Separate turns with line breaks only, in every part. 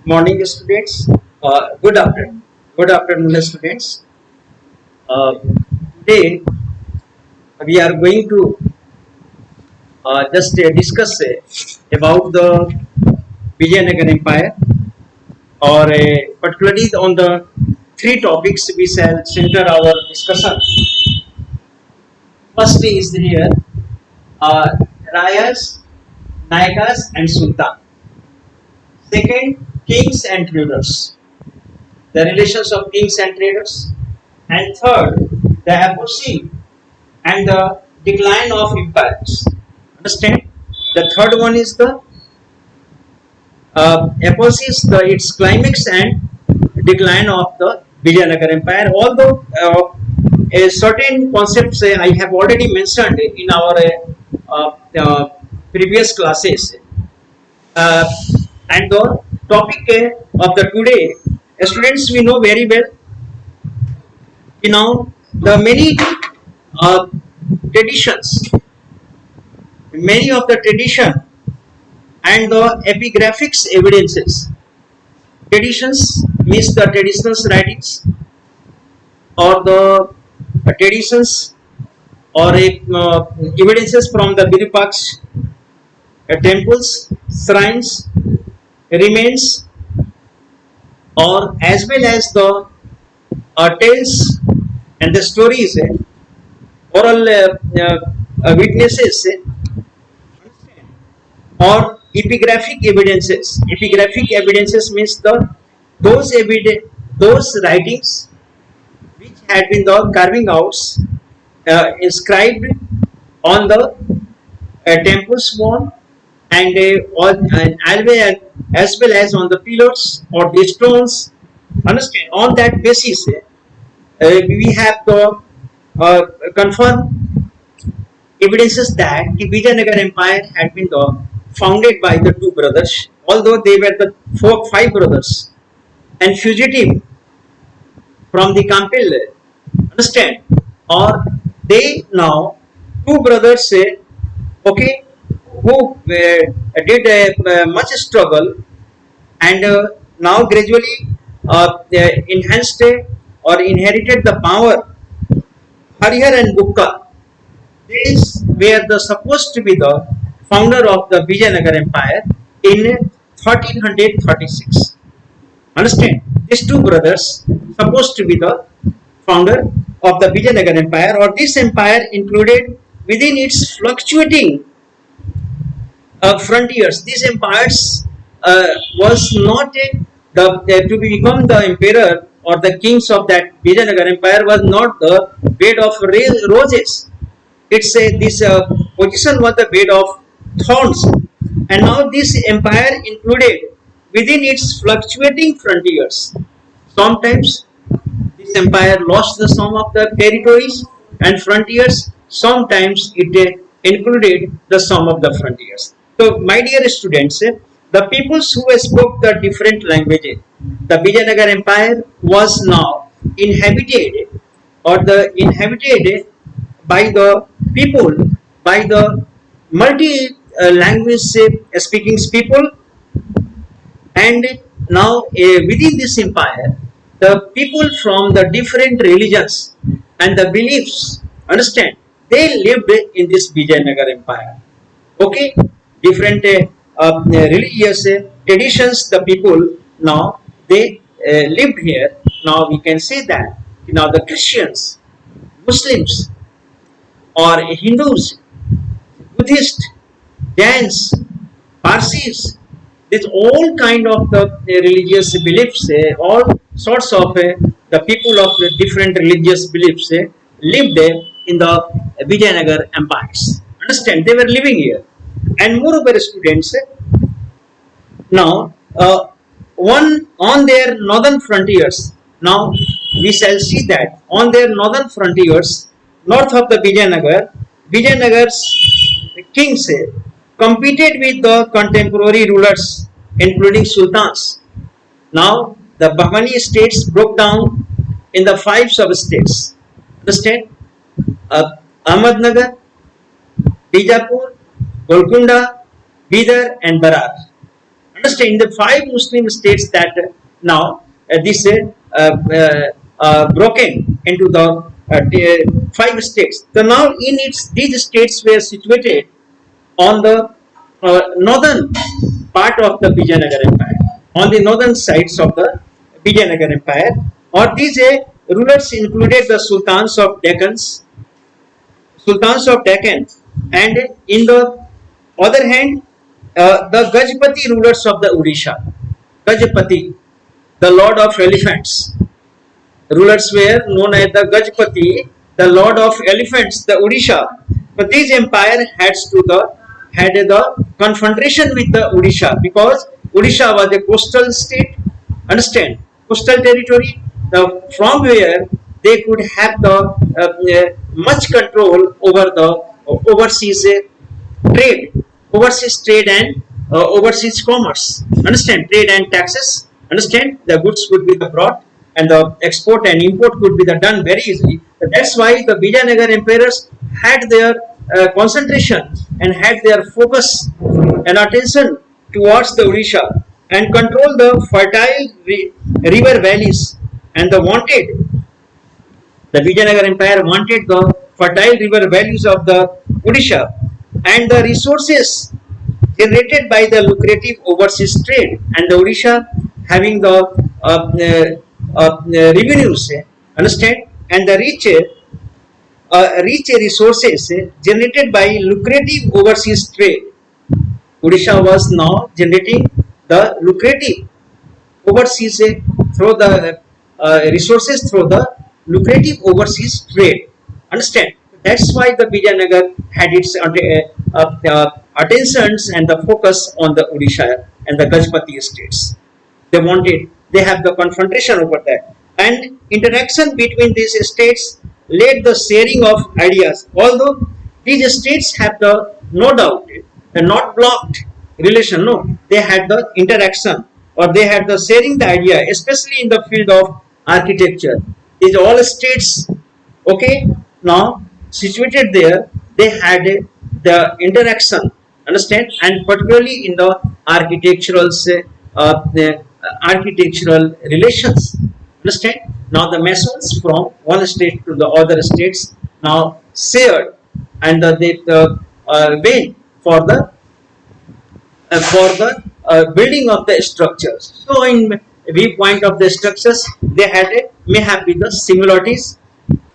Morning, students. Good afternoon. Good afternoon, students. Uh, Today we are going to just discuss about the Vijayanagar Empire, or particularly on the three topics we shall center our discussion. First is here uh, Rayas, Nayakas, and Sultan. Second, kings and rulers, the relations of kings and traders. And third, the apogee and the decline of empires. Understand? The third one is the apogee, its climax and decline of the Vijayanagar Empire. Although a certain concepts I have already mentioned in our previous classes, uh, and the topic of the today, students, we know very well. The many uh, traditions, many of the tradition and the epigraphics evidences. Traditions means the traditional writings or the traditions or evidences from the Virupaks, temples, shrines, remains, or as well as the tales and the stories, oral witnesses, or epigraphic evidences. Epigraphic evidences means those writings which had been the carving outs inscribed on the temple's wall and as well as on the pillars or the stones. Understand? On that basis, we have to confirm evidences that the Vijayanagar Empire had been founded by the two brothers, although they were the five brothers and fugitive from the Campbell. Understand? Or they now two brothers say, okay, who did much struggle and now gradually enhanced or inherited the power. Harihar and Bukka, these were the supposed to be the founder of the Vijayanagar Empire in 1336. Understand? These two brothers supposed to be the founder of the Vijayanagar Empire, or this empire included within its fluctuating frontiers. These empires was not to become the emperor or the kings of that Vijayanagar Empire was not the bed of roses. It's a this position was the bed of thorns, and now this empire included within its fluctuating frontiers. Sometimes this empire lost the some of the territories and frontiers. Sometimes it included the sum of the frontiers. So, my dear students, the peoples who spoke the different languages, the Vijayanagar Empire was now inhabited or the inhabited by the people, by the multi language speaking people, and now within this empire, the people from the different religions and the beliefs, understand, they lived in this Vijayanagar Empire. Okay, different religious traditions, the people now they lived here. Now we can say that now the Christians, Muslims, or Hindus, Buddhists, Jains, Parsis, with all kind of the religious beliefs, all sorts of the people of the different religious beliefs lived in the Vijayanagar empires. Understand? They were living here, and moreover, students. Now, one on their northern frontiers. Now we shall see that on their northern frontiers, north of the Vijayanagar, Vijayanagar's kings competed with the contemporary rulers, including sultans. Now, the Bahmani states broke down in the five sub-states. Understand? Ahmednagar, Bijapur, Golconda, Bidar, and Barar. Understand the five Muslim states that now this broken into the five states. So now in its these states were situated on the northern part of the Vijayanagar Empire, on the northern sides of the Vijayanagar Empire, or these rulers included the Sultans of Deccan, and in the other hand, the Gajpati rulers of the Odisha. Gajpati, the lord of elephants. Rulers were known as the Gajpati, the lord of elephants, the Odisha. But this empire had the confrontation with the Odisha, because Odisha was a coastal state, understand, coastal territory, from where they could have the much control over the overseas trade, and overseas commerce. Understand, trade and taxes. Understand, the goods could be the brought and the export and import could be the done very easily. So that's why the Vijayanagar emperors had their concentration and had their focus and attention towards the Odisha, and control the fertile river valleys, and the Vijayanagar Empire wanted the fertile river valleys of the Odisha and the resources generated by the lucrative overseas trade, and the Odisha having the revenues, understand, and the rich resources generated by lucrative overseas trade. Odisha was now generating the lucrative overseas through the resources through the lucrative overseas trade. Understand? That's why the Vijayanagar had its attentions and the focus on the Odisha and the Gajpati states. They have the confrontation over that, and interaction between these states led the sharing of ideas. Although these states have the no doubt and not blocked relation, no, they had the interaction, or they had the sharing the idea, especially in the field of architecture. These all states, okay, now situated there, they had the interaction, understand, and particularly in the architectural relations, understand. Now the masons from one state to the other states now shared, and they way for the building of the structures. So in viewpoint of the structures, they had may have been the similarities,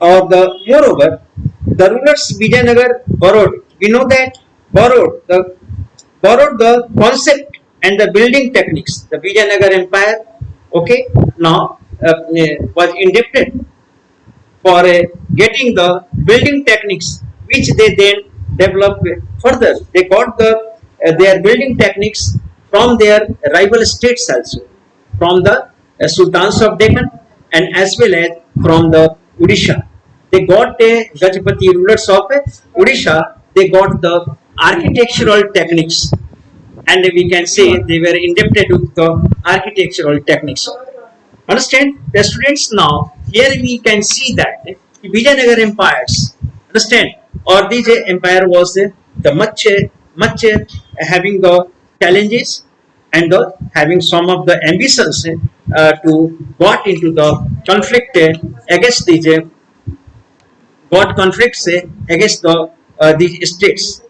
or the moreover the rulers Vijayanagar borrowed. We know that borrowed the concept and the building techniques. The Vijayanagar Empire, okay, now was indebted for getting the building techniques, which they then developed further. They got their building techniques from their rival states also, from the Sultans of Deccan and as well as from the Odisha. They got the Gajpati rulers of Odisha, they got the architectural techniques, and we can say they were indebted with the architectural techniques. Understand, the students, now here we can see that the Vijayanagar empires, understand, or this empire was the much having the challenges and having some of the ambitions to got into the conflict against these states.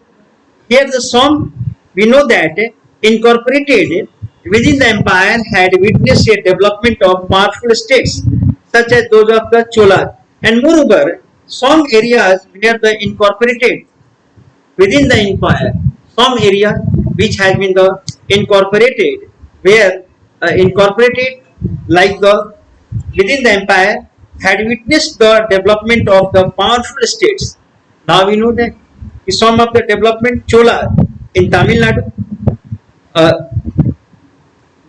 Here the some, we know that incorporated within the empire had witnessed a development of powerful states such as those of the Cholas, and moreover some areas where the incorporated within the empire, some area which has been the incorporated, where incorporated like the within the empire had witnessed the development of the powerful states. Now we know that some of the development Chola in Tamil Nadu,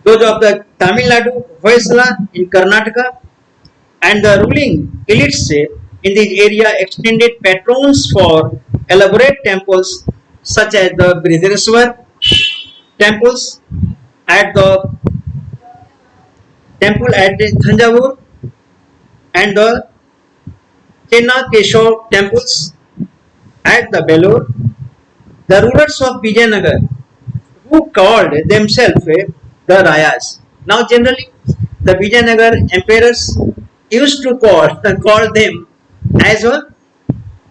those of the Tamil Nadu, Hoysala in Karnataka, and the ruling elites in this area extended patrons for elaborate temples such as the Brihadeeswar temples, at the temple at Thanjavur, and the Chennakeshav temples at the Belur. The rulers of Vijayanagar, who called themselves the Rayas. Now generally the Vijayanagar emperors used to call them as a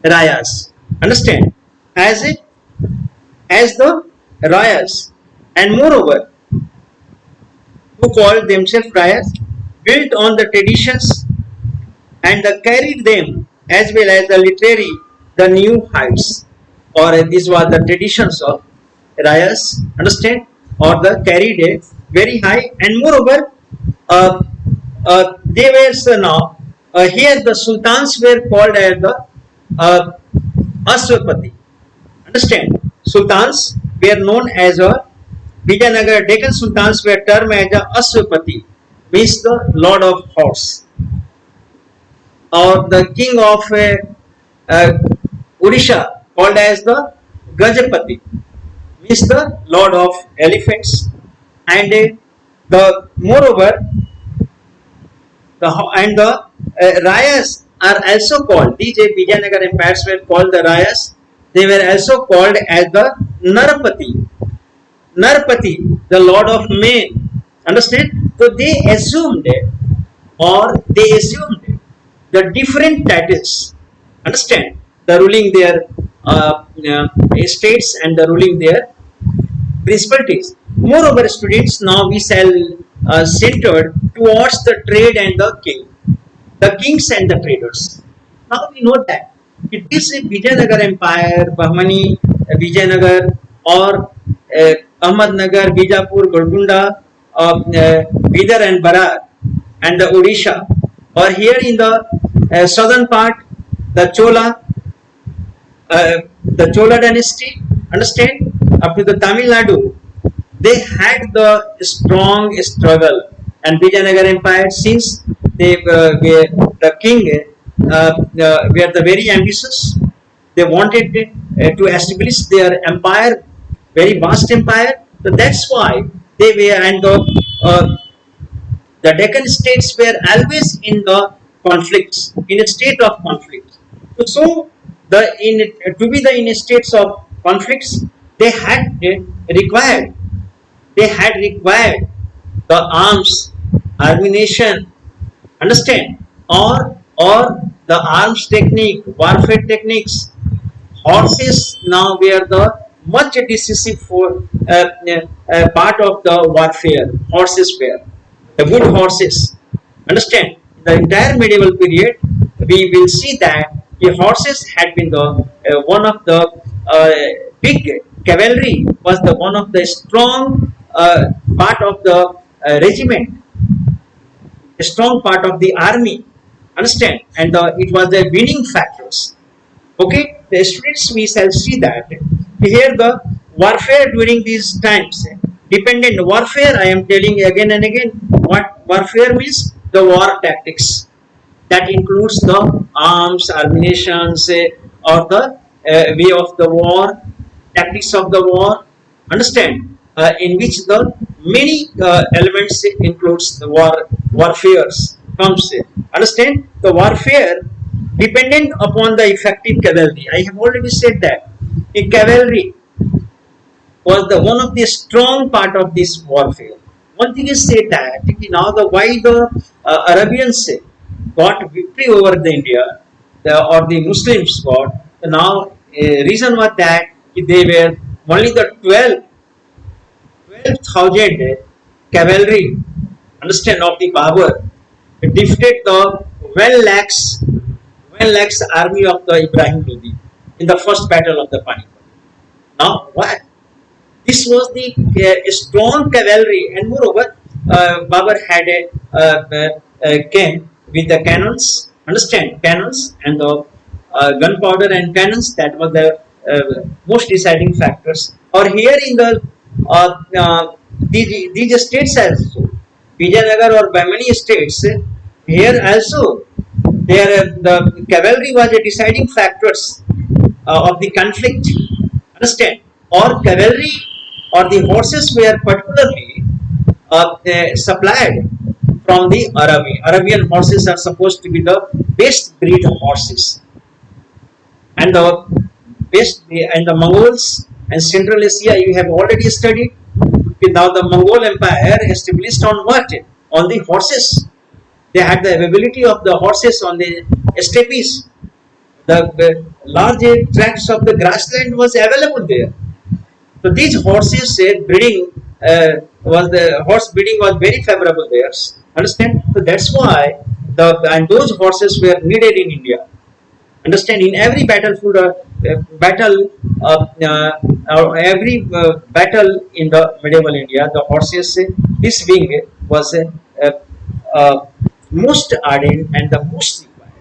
Rayas. Understand? As it as the Rayas. And moreover, who called themselves Rayas, built on the traditions and carried them as well as the literary the new heights, or this was the traditions of Rayas, understand, or the carried a very high. And moreover, uh, they were now here the sultans were called as the uh, Aswapati, understand. Sultans were known as a Vijayanagar Deccan sultans were termed as a Aswapati, means the lord of horse, or the king of uh, Odisha called as the Gajapati, means the lord of elephants. And the moreover the Rayas are also called, these Vijayanagar empires were called the Rayas. They were also called as the Narpati. Narpati, the lord of men. Understand? So they assumed the different titles. Understand? The ruling their states and the ruling their principalities. Moreover, students, now we shall centered towards the trade and the kings and the traders. Now we know that it is a Vijayanagar Empire, Bahmani, Vijayanagar, or Ahmednagar, Bijapur, Golconda, Bidar and Barar, and the Odisha, or here in the southern part, the Chola dynasty, understand, up to the Tamil Nadu, they had the strong struggle. And Vijayanagar Empire, since they were the king, were the very ambitious, they wanted to establish their empire, very vast empire. So that's why they were, and the Deccan states were always in the conflicts, in a state of conflict. So to be in a states of conflicts, they had required the arms, ammunition, understand, or the arms technique, warfare techniques. Horses now were the much decisive for part of the warfare. Horses were the good horses. Understand? The entire medieval period, we will see that the horses had been the one of the big cavalry, was the one of the strong part of the regiment, a strong part of the army. Understand? And it was the winning factors. Okay, the students, we shall see that here the warfare during these times, dependent warfare. I am telling again and again what warfare means: the war tactics that includes the arms, ammunitions, or the way of the war, tactics of the war. Understand? In which the many elements includes the warfares comes. Understand? The warfare dependent upon the effective cavalry. I have already said that a cavalry was the one of the strong part of this warfare. One thing is said that now the why the Arabians got victory over the India, or the Muslims got, now reason was that they were only the 12,000 cavalry, understand, of the Babur defeated the 1 lakhs army of the Ibrahim Lodi in the first battle of the Panipat. Now what? This was the strong cavalry, and moreover, Babur had a came with the cannons, understand, cannons and the gunpowder and cannons. That was the most deciding factors. Or here in the these states also, Vijayanagar or Bahmani states, here also there the cavalry was a deciding factors of the conflict. Understand? Or cavalry or the horses were particularly supplied from the Arabian horses are supposed to be the best breed of horses, and the Mongols and Central Asia you have already studied. Now the Mongol Empire established on what? On the horses. They had the availability of the horses on the steppes. The large tracts of the grassland was available there. So these horses breeding was the horse breeding was very favorable there. Understand? So that's why and those horses were needed in India. Understand? In every battlefield, every battle in the medieval India, the horses, this wing was most ardent and the most required.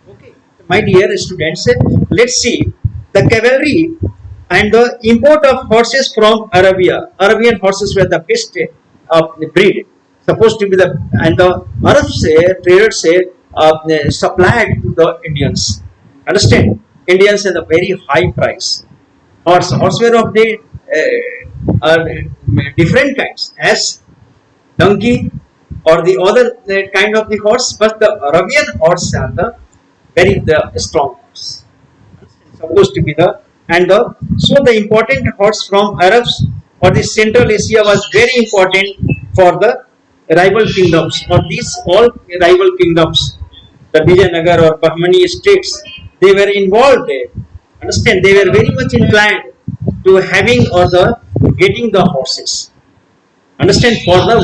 Okay, my dear students, let's see the cavalry and the import of horses from Arabia. Arabian horses were the best breed, supposed to be the, and the Arabs traders supplied to the Indians. Understand? Indians at a very high price. Horse were of the different kinds, as donkey or the other kind of the horse, but the Arabian horse are the very strong horse. Supposed to be the, and the, so the important horse from Arabs or the Central Asia was very important for the rival kingdoms, or these all rival kingdoms, the Vijayanagar or Bahmani states, they were involved there. Understand? They were very much inclined to having or the getting the horses. Understand? For the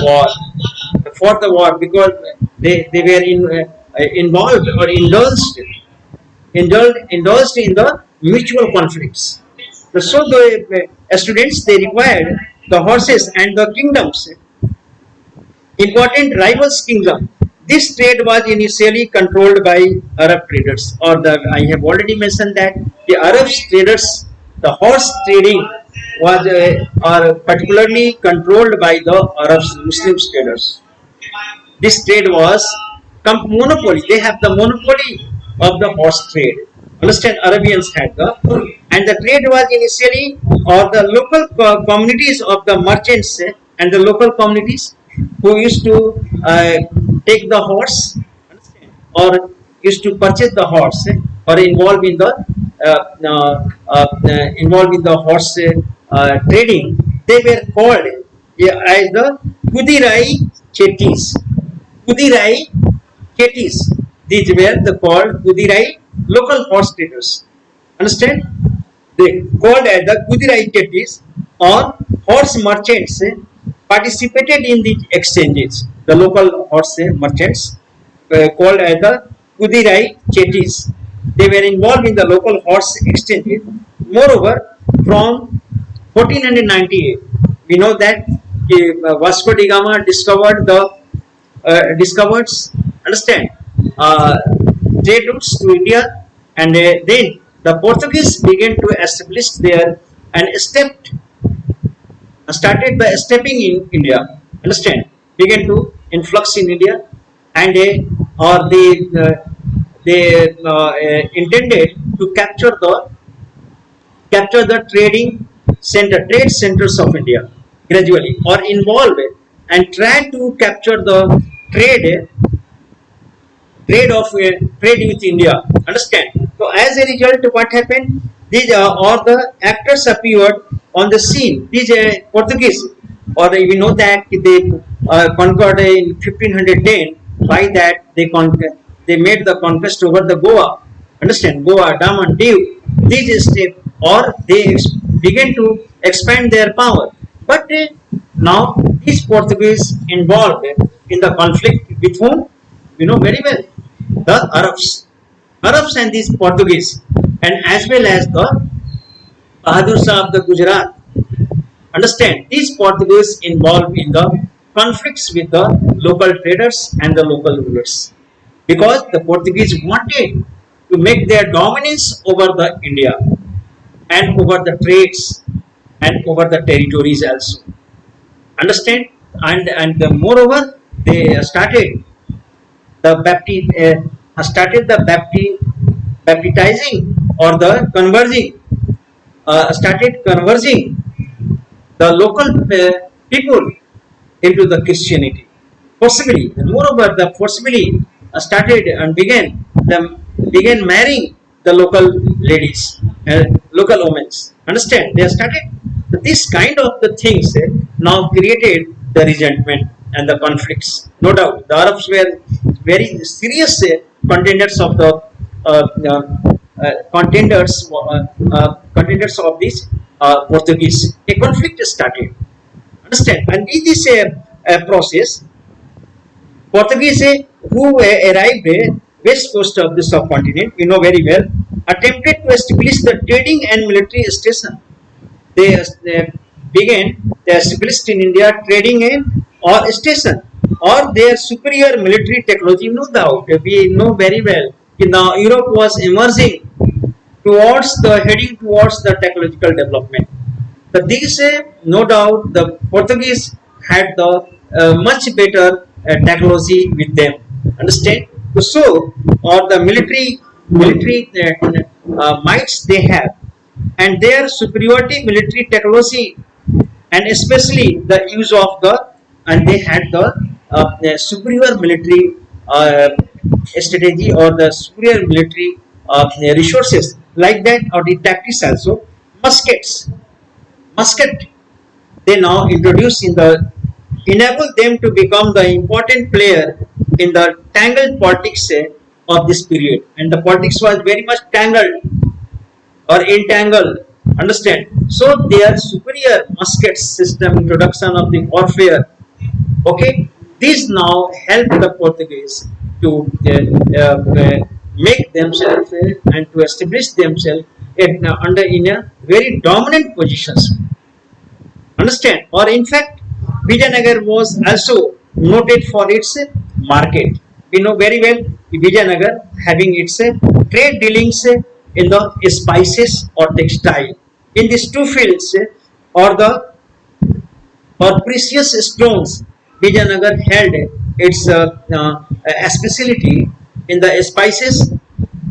war, because they were involved or indulged in the mutual conflicts. So the students, they required the horses and the kingdoms, important rivals kingdom. This trade was initially controlled by Arab traders, or the, I have already mentioned that the Arab traders, the horse trading was are particularly controlled by the Arab Muslim traders. This trade was monopoly. They have the monopoly of the horse trade. Understand? Arabians had the, and the trade was initially, or the local communities of the merchants and the local communities who used to take the horse, or used to purchase the horse, or involved in the horse trading. They were called as the Kudirai Chetis. Kudirai Chetis. These were the called Kudirai local horse traders. Understand? They called as the Kudirai Chetis or horse merchants participated in the exchanges. The local horse merchants called as the Kudirai Chetis. They were involved in the local horse exchanges. Moreover, from 1498, we know that Vasco da Gama discovered understand, trade routes to India, and then the Portuguese began to establish there and started by stepping in India. Understand? Began to influx in India, and or they intended to capture the trade centers of India gradually, or involve and try to capture the trade with India. Understand? So as a result, what happened? These or the actors appeared on the scene. These Portuguese, or we know that they conquered in 1510. By that they made the conquest over the Goa. Understand? Goa, Daman, Diu. These steps, or they began to expand their power. But now these Portuguese involved in the conflict with whom? We know very well, the Arabs and these Portuguese, and as well as the Bahadur Shah of the Gujarat. Understand? These Portuguese involved in the conflicts with the local traders and the local rulers, because the Portuguese wanted to make their dominance over the India and over the trades and over the territories also. Understand? And moreover, they started the baptizing or the converging the local people into the Christianity. Forcibly, and moreover, the forcibly started and began marrying the local ladies, local women. Understand? They started this kind of the things now created the resentment and the conflicts. No doubt, the Arabs were very serious contenders of the uh, uh, contenders of this Portuguese. A conflict started. Understand? And in this process, Portuguese who arrived west coast of the subcontinent, we know very well, attempted to establish the trading and military station. They began they established in India trading and or station or their superior military technology. No doubt, we know very well. Now Europe was emerging towards the heading towards the technological development. But these, no doubt, the Portuguese had the much better technology with them. Understand? So, or the military mights they have, and their superiority military technology, and especially the use of the, and they had the superior military strategy or the superior military resources like that, or the tactics also. Musket they now introduce in the enable them to become the important player in the tangled politics of this period, and the politics was very much tangled or entangled. Understand? So their superior musket system introduction of the warfare, okay, this now helped the Portuguese to make themselves and to establish themselves under in a very dominant positions. Understand? Or in fact, Vijayanagar was also noted for its market. We know very well Vijayanagar having its trade dealings in the spices or textile. In these two fields, or the or precious stones, Vijayanagar held its specialty in the spices,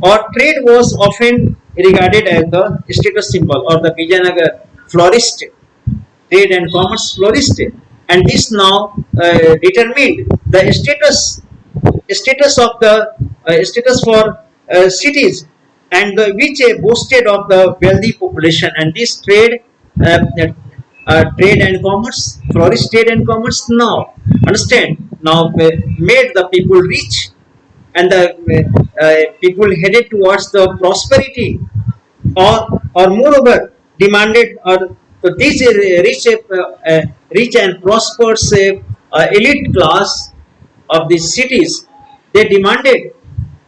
or trade was often regarded as the status symbol, or the Vijayanagar flourished, trade and commerce flourished, and this now determined the status of the status for cities, and which boasted of the wealthy population, and this trade and commerce flourished. Trade and commerce now, understand, now made the people rich, and the people headed towards the prosperity, or moreover demanded, or so this rich and prosperous elite class of the cities, they demanded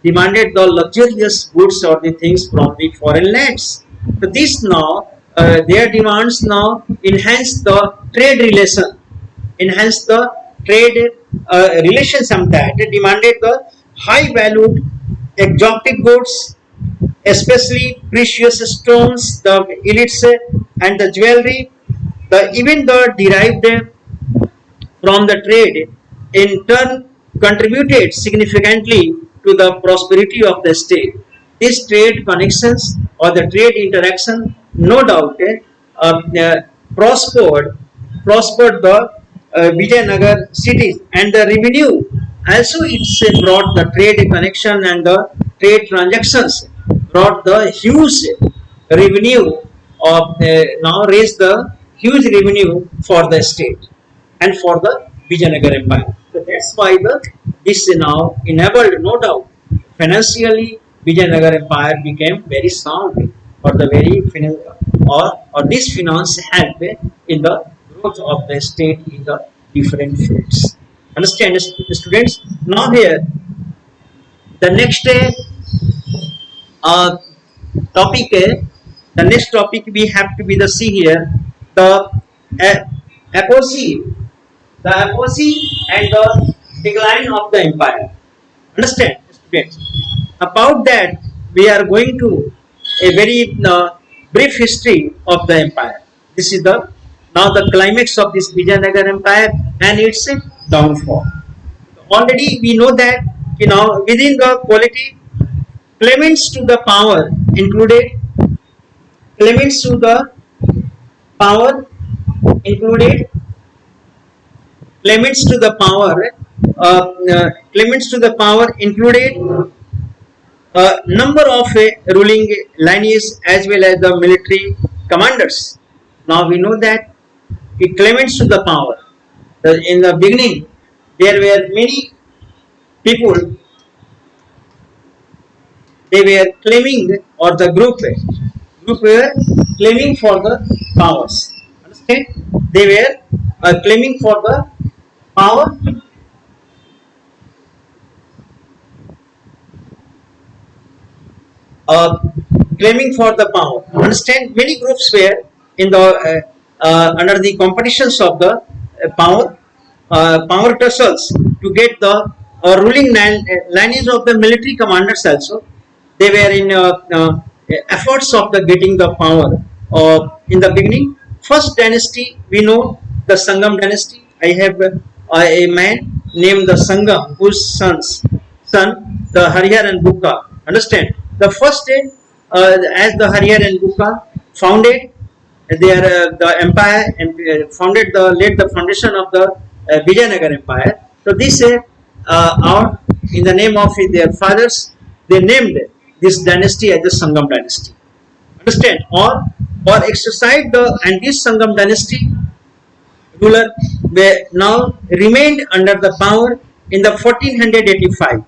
the luxurious goods or the things from the foreign lands. So this now their demands now enhance the trade relation, enhance the trade relation. Sometimes they demanded the high valued exotic goods, especially precious stones, the elites and the jewelry, the even the derived from the trade, in turn contributed significantly to the prosperity of the state. These trade connections or the trade interaction, no doubt, prospered the Vijayanagar cities, and the revenue also it's brought the trade connection, and the trade transactions brought the huge revenue of now raised the huge revenue for the state and for the Vijayanagar Empire. So that's why this now enabled, no doubt, financially Vijayanagar Empire became very sound, or the very or this finance helped in the growth of the state in the different fields. Understand, students? Now here the next uh, topic, the next topic we have to be the see here, the apogee, and the decline of the empire. Understand, students? About that, we are going to a very brief history of the empire. This is the now the climax of this Vijayanagar Empire and its downfall. Already we know that, within the polity, claimants to the power included claimants to the power included claimants to the power claimants to the power included a number of ruling lineages as well as the military commanders. Now we know that claimants to the power. In the beginning, there were many people, they were claiming, or the group were claiming for the powers. Understand? They were claiming for the power, uh, claiming for the power. Understand? Many groups were in the under the competitions of the power tussles to get the ruling lineage of the military commanders also. They were in efforts of the getting the power. In the beginning, first dynasty we know the Sangam dynasty. I have a man named the Sangam, whose son the Harihar and Bukka. Understand? The first day, as the Harihar and Bukka founded their the empire and founded the laid the foundation of the Vijayanagar Empire. So this are in the name of their fathers, they named this dynasty as the Sangam dynasty. Understand? Or exercised the, and this Sangam dynasty ruler were now remained under the power in the 1485.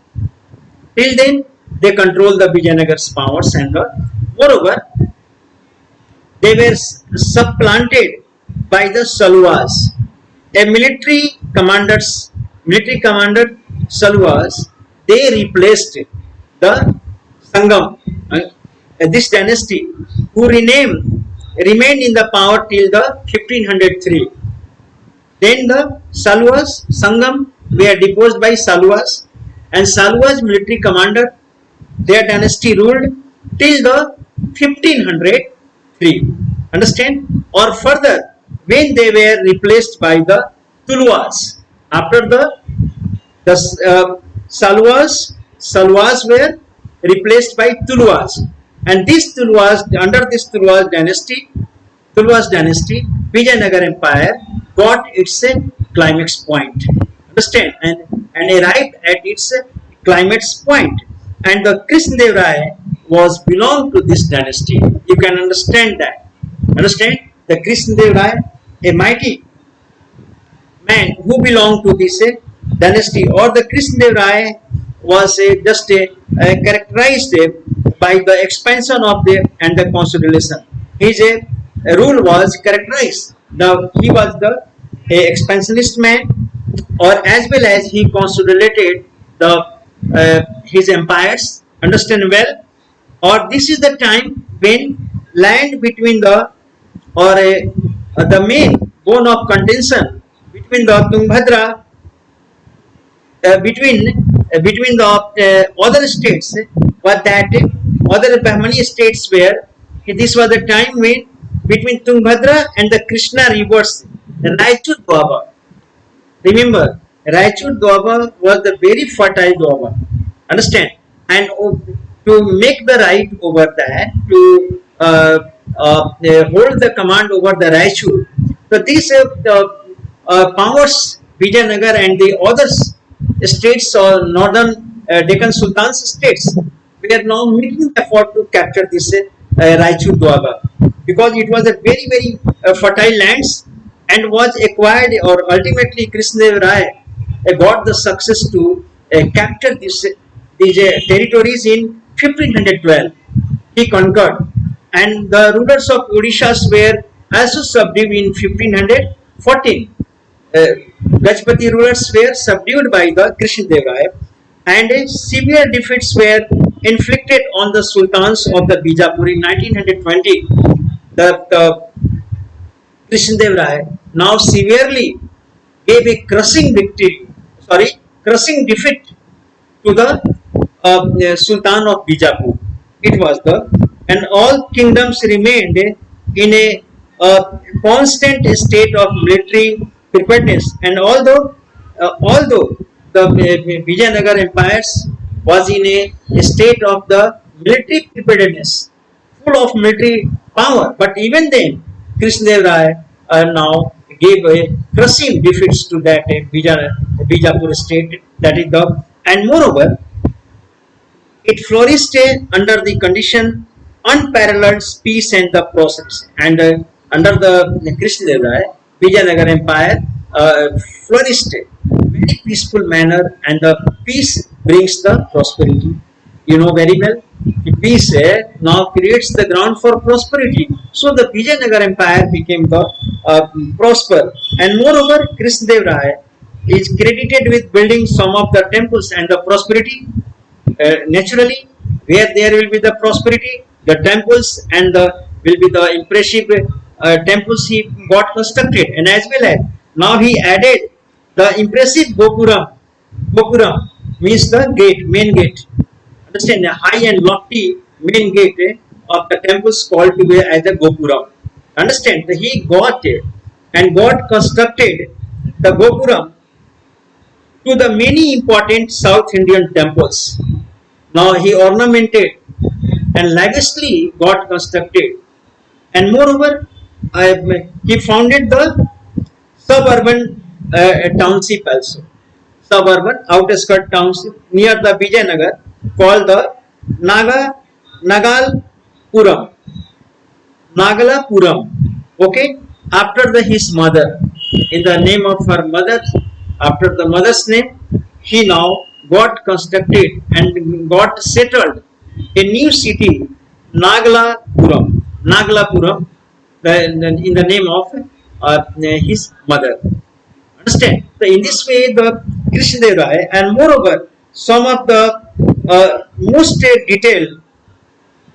Till then, they controlled the Vijayanagar's powers, and moreover, they were supplanted by the Salwas. A military commander Salwas, they replaced the Sangam, this dynasty, who remained in the power till the 1503. Then the Salwas, Sangam were deposed by Salwas, and Salwas military commander, their dynasty ruled till the 1503. Understand? Or further, when they were replaced by the Tulwas, after the Salwas were replaced by Tulwas, and this Tulwas, under this Tulwas dynasty, Vijayanagar Empire got its climax point. Understand? And arrived at its climax point. And the Krishnadev Raya was belonged to this dynasty. You can understand that. Understand? The Krishnadev Raya, a mighty man who belonged to this dynasty, or the Krishnadev Raya was just characterized by the expansion of the and the consolidation. His rule was characterized. Now he was the expansionist man, or as well as he consolidated the his empires. Understand well? Or this is the time when land between the, or the main bone of contention between the Tungbhadra, between the other states, but that other Brahmani states were, this was the time when between Tungbhadra and the Krishna rivers, Raichur Doaba. Remember, Raichur Doaba was the very fertile Doaba. Understand? And to make the right over that, to hold the command over the Raichur. So these powers, Vijayanagar and the other states or northern Deccan Sultan's states, we are now making the effort to capture this Raichur Doaba, because it was a very fertile lands and was acquired, or ultimately Krishnadev Raya got the success to capture these territories in 1512. He conquered, and the rulers of Odisha were also subdued in 1514. Gajpati rulers were subdued by the Krishnadev Raya, and severe defeats were inflicted on the sultans of the Bijapur in 1920. The Krishnadev Raya now severely gave a crushing defeat to the Sultan of Bijapur. It was and all kingdoms remained in a constant state of military preparedness. And although the Vijayanagar empires was in a state of the military preparedness, full of military power, but even then, Krishnadev Raya now gave a crushing defeats to that Bijapur state. That is and moreover, it flourished under the condition unparalleled peace and the process. And under the Krishnadev Raya, Vijayanagar Empire flourished in very peaceful manner, and the peace brings the prosperity. You know very well, the peace now creates the ground for prosperity. So the Vijayanagar Empire became the prosper, and moreover, Krishnadev Rai is credited with building some of the temples and the prosperity. Naturally, where there will be the prosperity, the temples and the will be the impressive temples he got constructed, and as well as now he added the impressive Gopuram. Gopuram means the gate, main gate. Understand, a high and lofty main gate of the temples called to be as a Gopuram. Understand, he got and got constructed the Gopuram to the many important South Indian temples. Now he ornamented and lavishly got constructed, and moreover, he founded the suburban township also. Suburban outskirt township near the Vijayanagar called the Naga Nagalpuram. Nagalapuram. Okay, after his mother, in the name of her mother, after the mother's name, he now got constructed and got settled a new city, Nagalapuram. Nagalapuram, in the name of his mother. Understand? So in this way, the Krishnadeva Rai, and moreover, some of the most detailed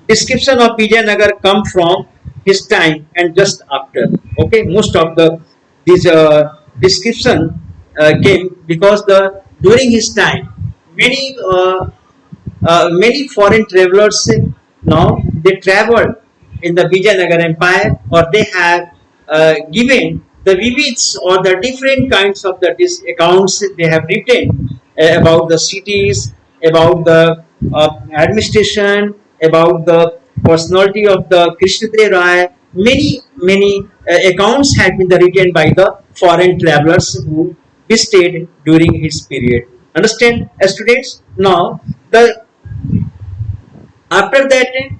description of Vijayanagar come from his time and just after. Okay, most of the this description came because the during his time many foreign travelers now they traveled in the Vijayanagar Empire, or they have given the vivids or the different kinds of the accounts they have written about the cities, about the administration, about the personality of the Krishnadeva Rai. Many accounts have been written by the foreign travelers who visited during his period. Understand, students? Now, the after that,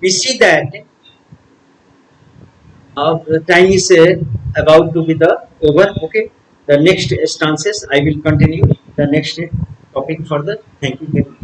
we see that the time is about to be the over. Okay, the next stances I will continue the next topic further. Thank you very much.